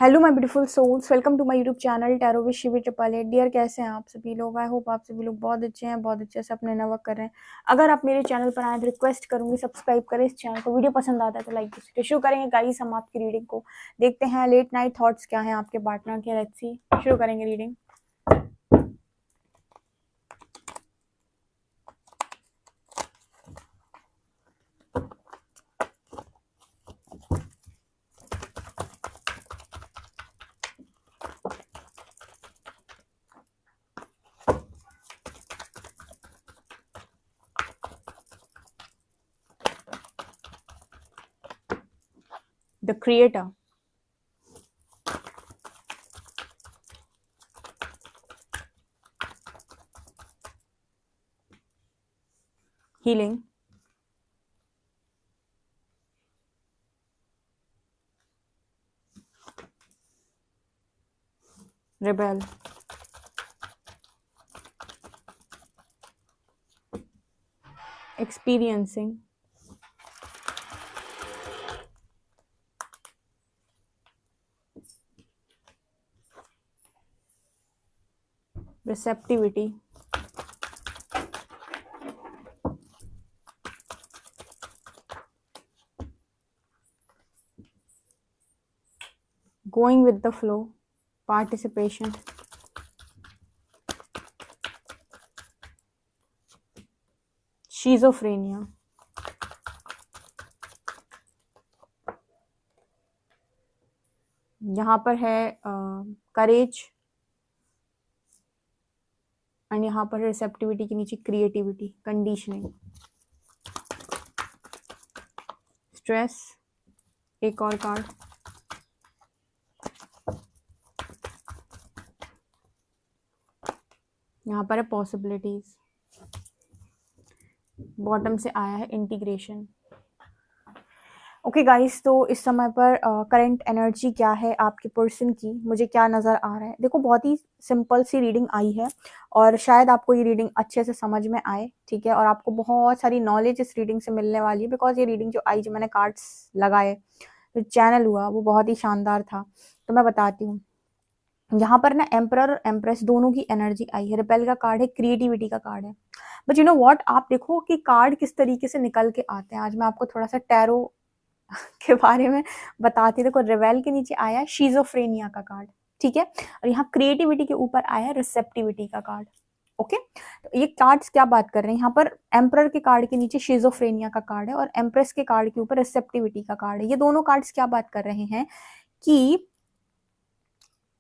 Hello my beautiful souls, welcome to my YouTube channel tarot with Shivi triple eight. Dear, कैसे हैं आप सभी लोग? आई होप आप सभी लोग बहुत अच्छे हैं, बहुत अच्छे से अपने वर्क कर रहे हैं। अगर आप मेरे चैनल पर आए तो रिक्वेस्ट करूंगी सब्सक्राइब करें इस चैनल को। वीडियो पसंद आता है तो लाइक तो शुरू करेंगे गाइस। हम आपकी रीडिंग को देखते हैं। लेट नाइट थॉट्स क्या हैं आपके पार्टनर के? लेट्स सी, शुरू करेंगे reading. The creator, healing, rebel, experiencing, receptivity, going with the flow, participation, schizophrenia, यहाँ पर है करेज, एंड यहाँ पर रिसेप्टिविटी के नीचे क्रिएटिविटी, कंडीशनिंग, स्ट्रेस, एक और कार्ड, यहाँ पर है पॉसिबिलिटीज, बॉटम से आया है इंटीग्रेशन। ओके गाइस, तो इस समय पर करंट एनर्जी क्या है आपके पर्सन की, मुझे क्या नज़र आ रहा है? देखो, बहुत ही सिंपल सी रीडिंग आई है और शायद आपको ये रीडिंग अच्छे से समझ में आए, ठीक है, और आपको बहुत सारी नॉलेज इस रीडिंग से मिलने वाली है। बिकॉज ये रीडिंग जो आई, जो मैंने कार्ड्स लगाए, जो चैनल हुआ, वो बहुत ही शानदार था। तो मैं बताती हूँ, यहाँ पर ना एम्परर और एम्प्रेस दोनों की एनर्जी आई है। रिपेल का कार्ड है, क्रिएटिविटी का कार्ड है। बट यू नो व्हाट, आप देखो कि कार्ड किस तरीके से निकल के आते हैं। आज मैं आपको थोड़ा सा टैरो के बारे में बताती। देखो, रिवेल के नीचे आया है शीजोफ्रेनिया का कार्ड, ठीक है, और यहाँ क्रिएटिविटी के ऊपर आया है रिसेप्टिविटी का कार्ड। ओके, तो ये कार्ड्स क्या बात कर रहे हैं? यहाँ पर एम्परर के कार्ड के नीचे शीजोफ्रेनिया का कार्ड है और एम्प्रेस के कार्ड के ऊपर रिसेप्टिविटी का कार्ड है। ये दोनों कार्ड्स क्या बात कर रहे हैं कि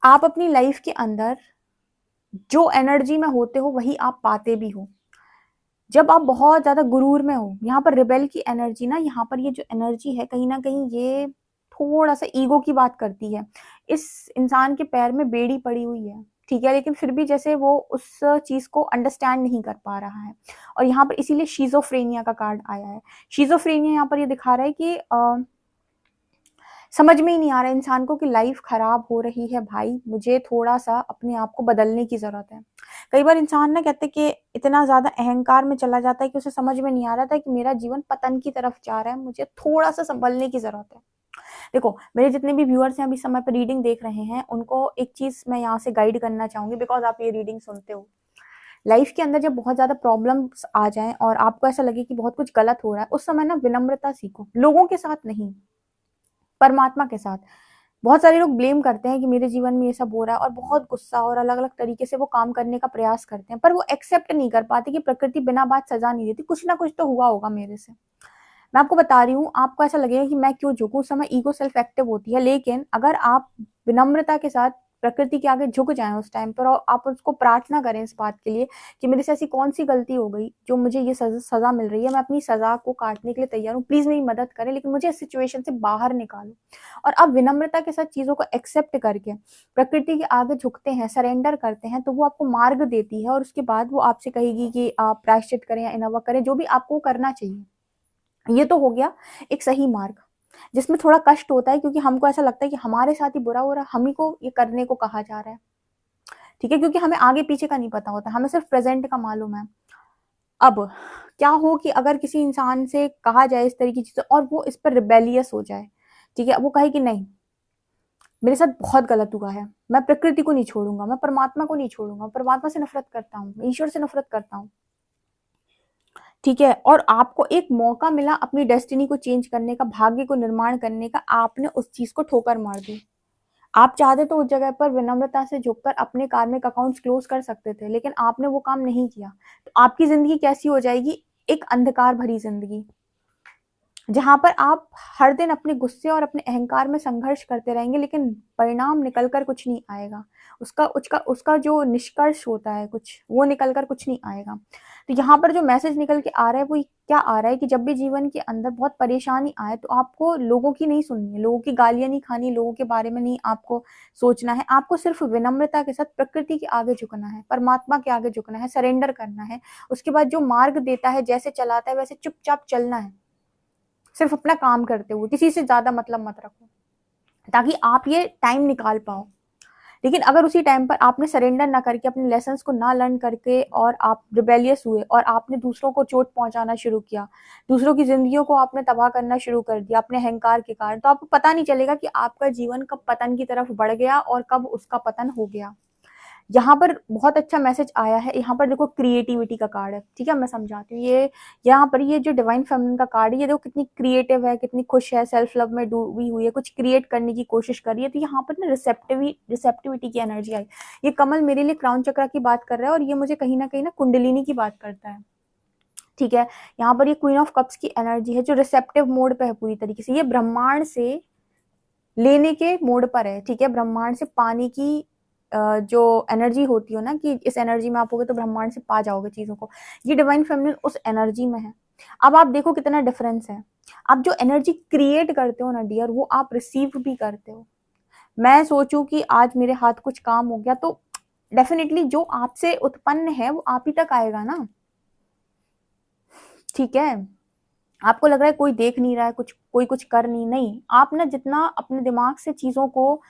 आप अपनी लाइफ के अंदर जो एनर्जी में होते हो वही आप पाते भी हो। जब आप बहुत ज्यादा गुरूर में हो, यहाँ पर रिबेल की एनर्जी ना, यहाँ पर ये जो एनर्जी है कहीं ना कहीं ये थोड़ा सा ईगो की बात करती है। इस इंसान के पैर में बेड़ी पड़ी हुई है, ठीक है, लेकिन फिर भी जैसे वो उस चीज को अंडरस्टैंड नहीं कर पा रहा है। और यहाँ पर इसीलिए शीजोफ्रेनिया का कार्ड आया है। शीजोफ्रेनिया यहाँ पर ये दिखा रहा है कि समझ में ही नहीं आ रहा है इंसान को कि लाइफ खराब हो रही है। भाई, मुझे थोड़ा सा अपने आप को बदलने की जरूरत है। कई बार इंसान ना कहते कि इतना ज्यादा अहंकार में चला जाता है कि उसे समझ में नहीं आ रहा था कि मेरा जीवन पतन की तरफ जा रहा है, मुझे थोड़ा सा संभलने की जरूरत है। देखो, मेरे जितने भी व्यूअर्स हैं अभी समय पर रीडिंग देख रहे हैं, उनको एक चीज मैं यहाँ से गाइड करना चाहूंगी। बिकॉज आप ये रीडिंग सुनते हो, लाइफ के अंदर जब बहुत ज्यादा प्रॉब्लम्स आ जाएं और आपको ऐसा लगे कि बहुत कुछ गलत हो रहा है, उस समय ना विनम्रता सीखो। लोगों के साथ नहीं, परमात्मा के साथ। बहुत सारे लोग ब्लेम करते हैं कि मेरे जीवन में ये सब हो रहा है और बहुत गुस्सा और अलग अलग तरीके से वो काम करने का प्रयास करते हैं, पर वो एक्सेप्ट नहीं कर पाते कि प्रकृति बिना बात सजा नहीं देती। कुछ ना कुछ तो हुआ होगा मेरे से। मैं आपको बता रही हूँ, आपको ऐसा लगेगा कि मैं क्यों झुकूं, उस समय ईगो सेल्फ एक्टिव होती है। लेकिन अगर आप विनम्रता के साथ प्रकृति के आगे झुक जाएं उस टाइम पर, और आप उसको प्रार्थना करें इस बात के लिए कि मेरे से ऐसी कौन सी गलती हो गई जो मुझे ये सजा मिल रही है, मैं अपनी सजा को काटने के लिए तैयार हूँ, प्लीज मेरी मदद करें, लेकिन मुझे इस सिचुएशन से बाहर निकालो। और आप विनम्रता के साथ चीजों को एक्सेप्ट करके प्रकृति के आगे झुकते हैं, सरेंडर करते हैं, तो वो आपको मार्ग देती है और उसके बाद वो आपसे कहेगी कि आप प्रायश्चित करें या इनवा करें, जो भी आपको करना चाहिए। ये तो हो गया एक सही मार्ग, जिसमें थोड़ा कष्ट होता है क्योंकि हमको ऐसा लगता है कि हमारे साथ ही बुरा हो रहा है, हम ही को ये करने को कहा जा रहा है, ठीक है, क्योंकि हमें आगे पीछे का नहीं पता होता, हमें सिर्फ प्रेजेंट का मालूम है। अब क्या हो कि अगर किसी इंसान से कहा जाए इस तरह की चीजें और वो इस पर रिबेलियस हो जाए, ठीक है, वो कहे कि नहीं, मेरे साथ बहुत गलत हुआ है, मैं प्रकृति को नहीं छोड़ूंगा, मैं परमात्मा को नहीं छोड़ूंगा, परमात्मा से नफरत करता हूँ, मैं ईश्वर से नफरत करता हूँ। ठीक है, और आपको एक मौका मिला अपनी डेस्टिनी को चेंज करने का, भाग्य को निर्माण करने का, आपने उस चीज को ठोकर मार दी। आप चाहते तो उस जगह पर विनम्रता से झुककर अपने कार्मिक अकाउंट्स क्लोज कर सकते थे, लेकिन आपने वो काम नहीं किया। तो आपकी जिंदगी कैसी हो जाएगी? एक अंधकार भरी जिंदगी, जहां पर आप हर दिन अपने गुस्से और अपने अहंकार में संघर्ष करते रहेंगे, लेकिन परिणाम निकलकर कुछ नहीं आएगा। उसका उसका जो निष्कर्ष होता है कुछ, वो निकलकर कुछ नहीं आएगा। तो यहाँ पर जो मैसेज निकल के आ रहा है वो क्या आ रहा है कि जब भी जीवन के अंदर बहुत परेशानी आए तो आपको लोगों की नहीं सुननी है, लोगों की गालियां नहीं खानी, लोगों के बारे में नहीं आपको सोचना है। आपको सिर्फ विनम्रता के साथ प्रकृति के आगे झुकना है, परमात्मा के आगे झुकना है, सरेंडर करना है। उसके बाद जो मार्ग देता है, जैसे चलाता है, वैसे चुपचाप चलना है। सिर्फ अपना काम करते हुए, किसी से ज्यादा मतलब मत रखो, ताकि आप ये टाइम निकाल पाओ। लेकिन अगर उसी टाइम पर आपने सरेंडर ना करके, अपने लेसन्स को ना लर्न करके, और आप रिबेलियस हुए और आपने दूसरों को चोट पहुंचाना शुरू किया, दूसरों की जिंदगियों को आपने तबाह करना शुरू कर दिया अपने अहंकार के कारण, तो आपको पता नहीं चलेगा कि आपका जीवन कब पतन की तरफ बढ़ गया और कब उसका पतन हो गया। यहाँ पर बहुत अच्छा मैसेज आया है। यहाँ पर देखो क्रिएटिविटी का कार्ड है, ठीक है, मैं समझाती हूँ। ये यहाँ पर ये जो डिवाइन फेमिनिन का कार्ड है, ये देखो कितनी क्रिएटिव है, कितनी खुश है, सेल्फ लव में डूबी हुई है, कुछ क्रिएट करने की कोशिश कर रही है। तो यहाँ पर ना रिसेप्टिविटी की एनर्जी आई। ये कमल मेरे लिए क्राउन चक्रा की बात कर रहा है, और ये मुझे कहीं ना कुंडलिनी की बात करता है। ठीक है, यहाँ पर ये क्वीन ऑफ कप्स की एनर्जी है, जो रिसेप्टिव मोड पे है पूरी तरीके से। ये ब्रह्मांड से लेने के मोड पर है। ठीक है, ब्रह्मांड से पानी की जो एनर्जी होती हो ना, कि इस एनर्जी में आप होगे तो ब्रह्मांड से पा जाओगे चीजों को, ये डिवाइन फेमिनिन उस एनर्जी में है। अब आप देखो कितना डिफरेंस है। आप जो एनर्जी क्रिएट करते हो ना डियर, वो आप रिसीव भी करते हो। मैं सोचूं कि आज मेरे हाथ कुछ काम हो गया, तो डेफिनेटली जो आपसे उत्पन्न है वो आप ही तक आएगा ना। ठीक है, आपको लग रहा है कोई देख नहीं रहा है, कोई कुछ कर नहीं, आप ना जितना अपने दिमाग से चीजों को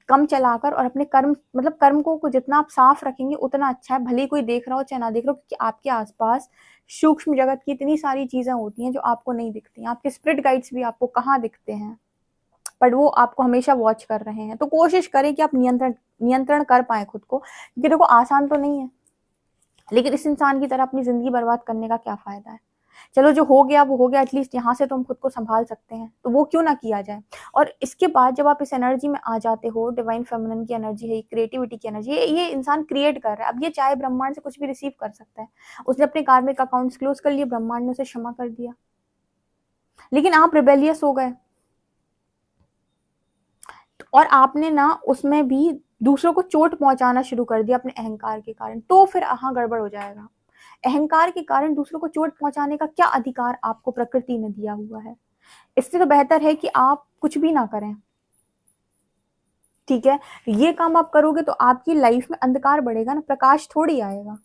कम चलाकर और अपने कर्म, मतलब कर्म को जितना आप साफ रखेंगे उतना अच्छा है। भले ही कोई देख रहा हो चाहे ना देख रहा हो, क्योंकि आपके आसपास सूक्ष्म जगत की इतनी सारी चीजें होती हैं जो आपको नहीं दिखती। आपके स्पिरिट गाइड्स भी आपको कहाँ दिखते हैं, पर वो आपको हमेशा वॉच कर रहे हैं। तो कोशिश करें कि आप नियंत्रण कर पाए खुद को, क्योंकि देखो आसान तो नहीं है, लेकिन इस इंसान की तरह अपनी जिंदगी बर्बाद करने का क्या फायदा है। चलो जो हो गया वो हो गया, एटलीस्ट यहाँ से तो हम खुद को संभाल सकते हैं, तो वो क्यों ना किया जाए। और इसके बाद जब आप इस एनर्जी में आ जाते हो, डिवाइन फेमिनिन की एनर्जी है, क्रिएटिविटी की एनर्जी है, ये इंसान क्रिएट कर रहा है। अब ये चाहे ब्रह्मांड से कुछ भी रिसीव कर सकता है। उसने अपने कार्मिक अकाउंट्स क्लोज कर लिए, ब्रह्मांड ने उसे क्षमा कर दिया, लेकिन आप रिबेलियस हो गए और आपने ना उसमें भी दूसरों को चोट पहुंचाना शुरू कर दिया अपने अहंकार के कारण। तो फिर हाँ, गड़बड़ हो जाएगा। अहंकार के कारण दूसरों को चोट पहुंचाने का क्या अधिकार आपको प्रकृति ने दिया हुआ है? इससे तो बेहतर है कि आप कुछ भी ना करें। ठीक है, ये काम आप करोगे तो आपकी लाइफ में अंधकार बढ़ेगा ना, प्रकाश थोड़ी आएगा।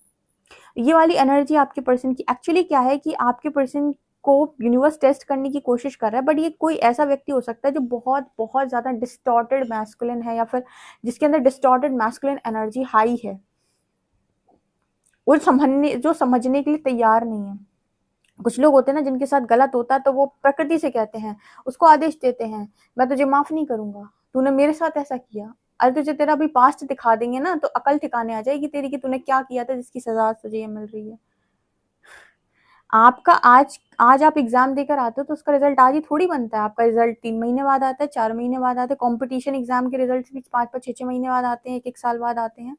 ये वाली एनर्जी आपके पर्सन की एक्चुअली क्या है कि आपके पर्सन को यूनिवर्स टेस्ट करने की कोशिश कर रहा है, बट ये कोई ऐसा व्यक्ति हो सकता है जो बहुत बहुत ज्यादा डिस्टॉर्टेड मैस्कुलिन है, या फिर जिसके अंदर डिस्टॉर्टेड मैस्कुलिन एनर्जी हाई है, वो समझने के लिए तैयार नहीं है। कुछ लोग होते हैं ना, जिनके साथ गलत होता है तो वो प्रकृति से कहते हैं, उसको आदेश देते हैं, मैं तुझे माफ नहीं करूंगा, तूने मेरे साथ ऐसा किया। अरे तुझे तेरा भी पास्ट दिखा देंगे ना, तो अकल ठिकाने आ जाएगी तेरी कि तूने क्या किया था जिसकी सजा तुझे ये मिल रही है। आपका आज आज आप एग्जाम देकर आते हो तो उसका रिजल्ट आज ही थोड़ी बनता है। आपका रिजल्ट 3 महीने बाद आता है, 4 महीने बाद आता है। कॉम्पिटिशन एग्जाम के रिजल्ट भी 5-5, 6-6 महीने बाद आते हैं, 1-1 साल बाद आते हैं।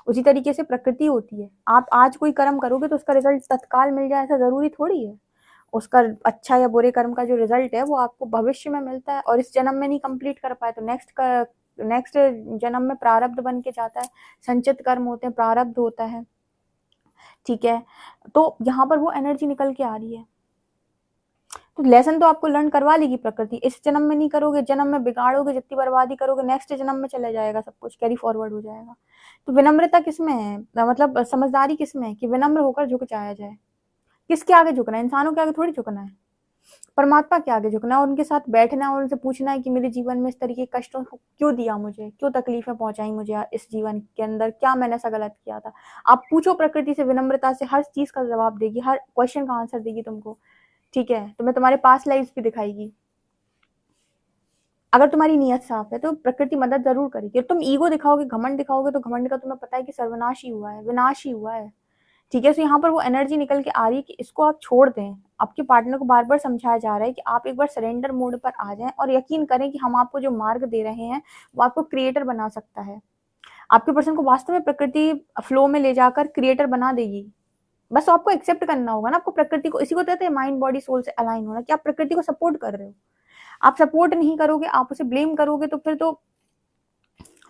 उसी तरीके से प्रकृति होती है। आप आज कोई कर्म करोगे तो उसका रिजल्ट तत्काल मिल जाए, ऐसा जरूरी थोड़ी है। उसका अच्छा या बुरे कर्म का जो रिजल्ट है वो आपको भविष्य में मिलता है, और इस जन्म में नहीं कंप्लीट कर पाए तो नेक्स्ट जन्म में प्रारब्ध बन के जाता है। संचित कर्म होते हैं, प्रारब्ध होता है। ठीक है, तो यहाँ पर वो एनर्जी निकल के आ रही है। तो लेसन तो आपको लर्न करवा लेगी प्रकृति। इस जन्म में नहीं करोगे, जन्म में बिगाड़ोगे, जितनी बर्बादी करोगे नेक्स्ट जन्म में चला जाएगा, सब कुछ कैरी फॉरवर्ड हो जाएगा। तो विनम्रता किसमें है, मतलब समझदारी किसमें है कि विनम्र होकर झुक जाया जाए। किसके आगे झुकना है? इंसानों के आगे थोड़ी झुकना है, परमात्मा के आगे झुकना है। उनके साथ बैठना है और उनसे पूछना है कि मेरे जीवन में इस तरीके के कष्टों को क्यों दिया, मुझे क्यों तकलीफें पहुंचाई, मुझे इस जीवन के अंदर क्या मैंने ऐसा गलत किया था। आप पूछो प्रकृति से विनम्रता से, हर चीज का जवाब देगी, हर क्वेश्चन का आंसर देगी तुमको। ठीक है, तुम्हें तुम्हारे पास्ट लाइफ भी दिखाएगी। अगर तुम्हारी नीयत साफ है तो प्रकृति मदद जरूर करेगी। तुम ईगो दिखाओगे, घमंड दिखाओगे, तो घमंड का तुम्हें पता है कि सर्वनाश ही हुआ है, विनाश ही हुआ है। ठीक है, तो यहाँ पर वो एनर्जी निकल के आ रही है कि इसको आप छोड़ दें। आपके पार्टनर को बार बार समझाया जा रहा है कि आप एक बार सरेंडर मोड पर आ जाएं और यकीन करें कि हम आपको जो मार्ग दे रहे हैं वो आपको क्रिएटर बना सकता है। आपके पर्सन को वास्तव में प्रकृति फ्लो में ले जाकर क्रिएटर बना देगी। बस आपको एक्सेप्ट करना होगा ना, आपको प्रकृति को, इसी को कहते हैं माइंड बॉडी सोल से अलाइन होना, कि आप प्रकृति को सपोर्ट कर रहे हो। आप सपोर्ट नहीं करोगे, आप उसे ब्लेम करोगे, तो फिर तो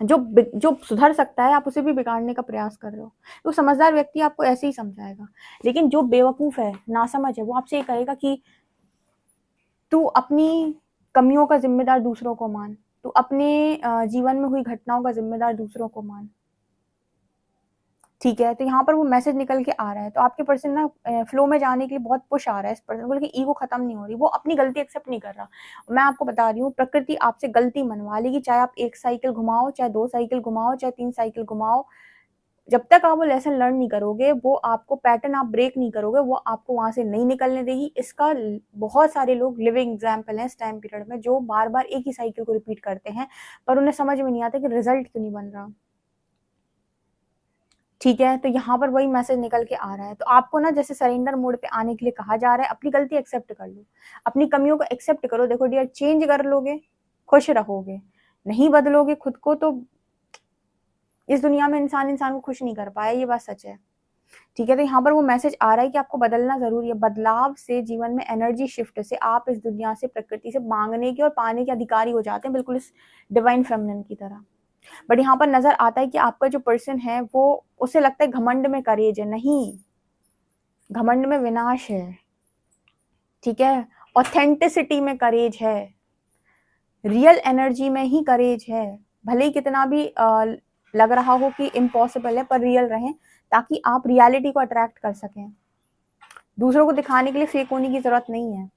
जो जो सुधर सकता है आप उसे भी बिगाड़ने का प्रयास कर रहे हो। तो समझदार व्यक्ति आपको ऐसे ही समझाएगा। लेकिन जो बेवकूफ है, नासमझ है, वो आपसे ये कहेगा कि तू अपनी कमियों का जिम्मेदार दूसरों को मान, तू अपने जीवन में हुई घटनाओं का जिम्मेदार दूसरों को मान। ठीक है, तो यहाँ पर वो मैसेज निकल के आ रहा है। तो आपके पर्सन ना फ्लो में जाने के लिए बहुत पुश आ रहा है इस पर्सन को, लेकिन ईगो खत्म नहीं हो रही, वो अपनी गलती एक्सेप्ट नहीं कर रहा। मैं आपको बता रही हूँ, प्रकृति आपसे गलती मनवा लेगी, चाहे आप 1 साइकिल घुमाओ, चाहे 2 साइकिल घुमाओ, चाहे 3 साइकिल घुमाओ। जब तक आप वो लेसन लर्न नहीं करोगे, वो आपको पैटर्न आप ब्रेक नहीं करोगे, वो आपको वहां से नहीं निकलने देगी। इसका बहुत सारे लोग लिविंग एग्जाम्पल हैं इस टाइम पीरियड में, जो बार बार एक ही साइकिल को रिपीट करते हैं, पर उन्हें समझ में नहीं आता कि रिजल्ट क्यों नहीं बन रहा। ठीक है, तो यहाँ पर वही मैसेज निकल के आ रहा है। तो आपको ना जैसे सरेंडर मोड पे आने के लिए कहा जा रहा है, अपनी गलती एक्सेप्ट कर लो, अपनी कमियों को एक्सेप्ट करो। देखो डियर, चेंज कर लोगे खुश रहोगे, नहीं बदलोगे खुद को तो इस दुनिया में इंसान को खुश नहीं कर पाया, ये बात सच है। ठीक है, तो यहाँ पर वो मैसेज आ रहा है कि आपको बदलना जरूरी है। बदलाव से, जीवन में एनर्जी शिफ्ट से आप इस दुनिया से, प्रकृति से मांगने के और पाने के अधिकारी हो जाते हैं, बिल्कुल इस डिवाइन फेमिनिन की तरह। बट यहाँ पर नजर आता है कि आपका जो पर्सन है वो, उसे लगता है घमंड में करेज है। नहीं, घमंड में विनाश है। ठीक है, ऑथेंटिसिटी में करेज है, रियल एनर्जी में ही करेज है। भले ही कितना भी लग रहा हो कि इम्पॉसिबल है, पर रियल रहें, ताकि आप रियलिटी को अट्रैक्ट कर सकें। दूसरों को दिखाने के लिए फेक होने की जरूरत नहीं है।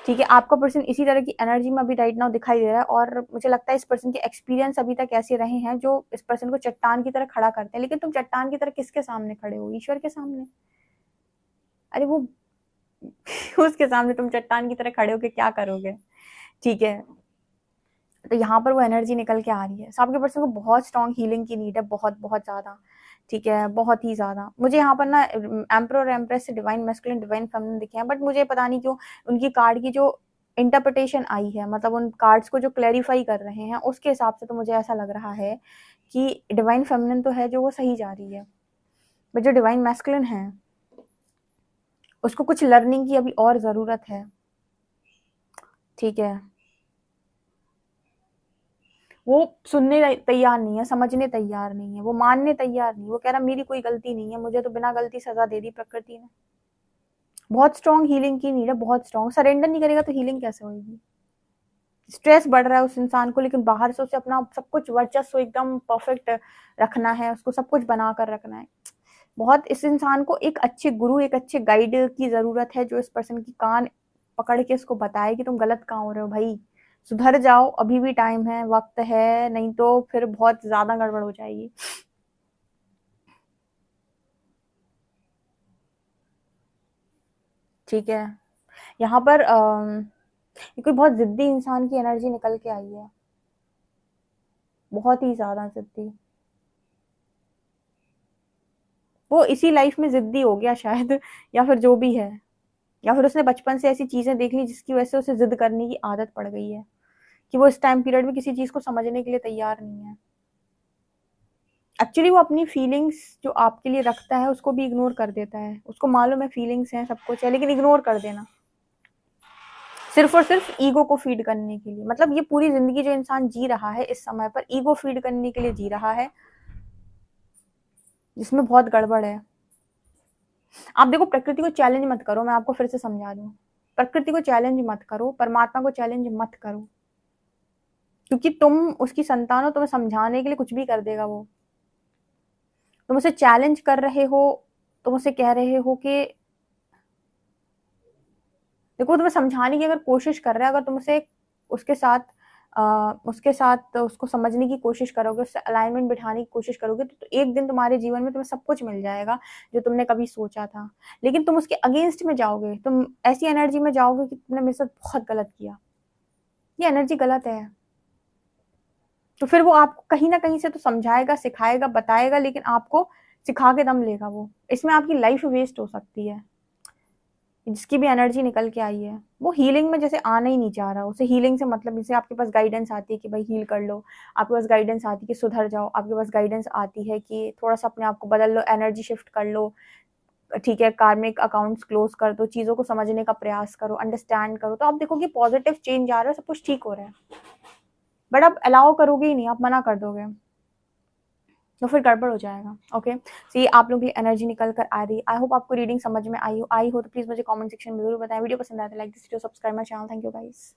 ठीक है, आपका पर्सन इसी तरह की एनर्जी में अभी राइट नाउ दिखाई दे रहा है, और मुझे लगता है इस पर्सन के एक्सपीरियंस अभी तक ऐसे रहे हैं जो इस पर्सन को चट्टान की तरह खड़ा करते हैं। लेकिन तुम चट्टान की तरह किसके सामने खड़े हो? ईश्वर के सामने। अरे वो उसके सामने तुम चट्टान की तरह खड़े होके क्या करोगे? ठीक है, तो यहाँ पर वो एनर्जी निकल के आ रही है। आपके पर्सन को बहुत स्ट्रॉन्ग हीलिंग की नीड है, बहुत बहुत ज्यादा। ठीक है, बहुत ही ज्यादा। मुझे यहाँ पर ना एम्पर और एम्प्रेस से डिवाइन मैस्कुलिन डिवाइन फेमिनिन दिखे हैं, बट मुझे पता नहीं क्यों उनकी कार्ड की जो इंटरप्रिटेशन आई है, मतलब उन कार्ड्स को जो क्लैरिफाई कर रहे हैं, उसके हिसाब से तो मुझे ऐसा लग रहा है कि डिवाइन फेमिनिन तो है जो वो सही जा रही है, बट जो डिवाइन मैस्कुलिन है उसको कुछ लर्निंग की अभी और जरूरत है। ठीक है, वो सुनने तैयार नहीं है, समझने तैयार नहीं है, वो मानने तैयार नहीं। वो कह रहा मेरी कोई गलती नहीं है, मुझे तो बिना गलती सजा दे दी प्रकृति ने। बहुत स्ट्रॉन्ग हीलिंग की नीड है, बहुत स्ट्रॉन्ग। सरेंडर नहीं करेगा तो हीलिंग कैसे होगी? स्ट्रेस बढ़ रहा है उस इंसान को, लेकिन बाहर से उसे अपना सब कुछ वर्चस्व एकदम परफेक्ट रखना है, उसको सब कुछ बना कर रखना है। बहुत इस इंसान को एक अच्छे गुरु, एक अच्छे गाइड की जरूरत है, जो इस पर्सन की कान पकड़ के उसको बताए कि तुम गलत कहाँ हो रहे हो भाई, सुधर जाओ, अभी भी टाइम है, वक्त है, नहीं तो फिर बहुत ज्यादा गड़बड़ हो जाएगी। ठीक है, यहाँ पर ये कोई बहुत जिद्दी इंसान की एनर्जी निकल के आई है, बहुत ही ज्यादा जिद्दी। वो इसी लाइफ में जिद्दी हो गया शायद, या फिर जो भी है, या फिर उसने बचपन से ऐसी चीजें देख ली जिसकी वजह से उसे जिद करने की आदत पड़ गई है, कि वो इस टाइम पीरियड में किसी चीज को समझने के लिए तैयार नहीं है। एक्चुअली वो अपनी फीलिंग्स जो आपके लिए रखता है उसको भी इग्नोर कर देता है। उसको मालूम है फीलिंग्स हैं, सब कुछ है, लेकिन इग्नोर कर देना सिर्फ और सिर्फ ईगो को फीड करने के लिए। मतलब ये पूरी जिंदगी जो इंसान जी रहा है इस समय पर, ईगो फीड करने के लिए जी रहा है, जिसमें बहुत गड़बड़ है। आप देखो, प्रकृति को चैलेंज मत करो, मैं आपको फिर से समझा दूं, प्रकृति को चैलेंज मत करो, परमात्मा को चैलेंज मत करो, क्योंकि तुम उसकी संतान हो, तुम्हें समझाने के लिए कुछ भी कर देगा वो। तुम उसे चैलेंज कर रहे हो, तुम उसे कह रहे हो कि देखो, तुम्हें समझाने की अगर कोशिश कर रहा है, अगर तुम उसे उसके साथ उसको समझने की कोशिश करोगे, उससे अलाइनमेंट बिठाने की कोशिश करोगे, तो एक दिन तुम्हारे जीवन में तुम्हें सब कुछ मिल जाएगा जो तुमने कभी सोचा था। लेकिन तुम उसके अगेंस्ट में जाओगे, तुम ऐसी एनर्जी में जाओगे कि तुमने मेरे साथ बहुत गलत किया, ये एनर्जी गलत है। तो फिर वो आपको कहीं ना कहीं से तो समझाएगा, सिखाएगा, बताएगा, लेकिन आपको सिखा के दम लेगा वो। इसमें आपकी लाइफ वेस्ट हो सकती है। जिसकी भी एनर्जी निकल के आई है वो हीलिंग में जैसे आना ही नहीं चाह रहा। उसे हीलिंग से मतलब, जैसे आपके पास गाइडेंस आती है कि भाई हील कर लो, आपके पास गाइडेंस आती है कि सुधर जाओ, आपके पास गाइडेंस आती है कि थोड़ा सा अपने आप को बदल लो, एनर्जी शिफ्ट कर लो, ठीक है, कार्मिक अकाउंट्स क्लोज कर दो, चीज़ों को समझने का प्रयास करो, अंडरस्टैंड करो, तो आप देखोगे पॉजिटिव चेंज आ रहा है, सब कुछ ठीक हो रहा है। बट आप अलाउ करोगे ही नहीं, आप मना कर दोगे तो फिर गड़बड़ हो जाएगा। ओके, तो ये आप लोग की एनर्जी निकल कर आ रही है। आई होप आपको रीडिंग समझ में आई हो तो प्लीज़ मुझे कमेंट सेक्शन में जरूर बताएं। वीडियो पसंद आया तो like this video, subscribe my channel. Thank you guys.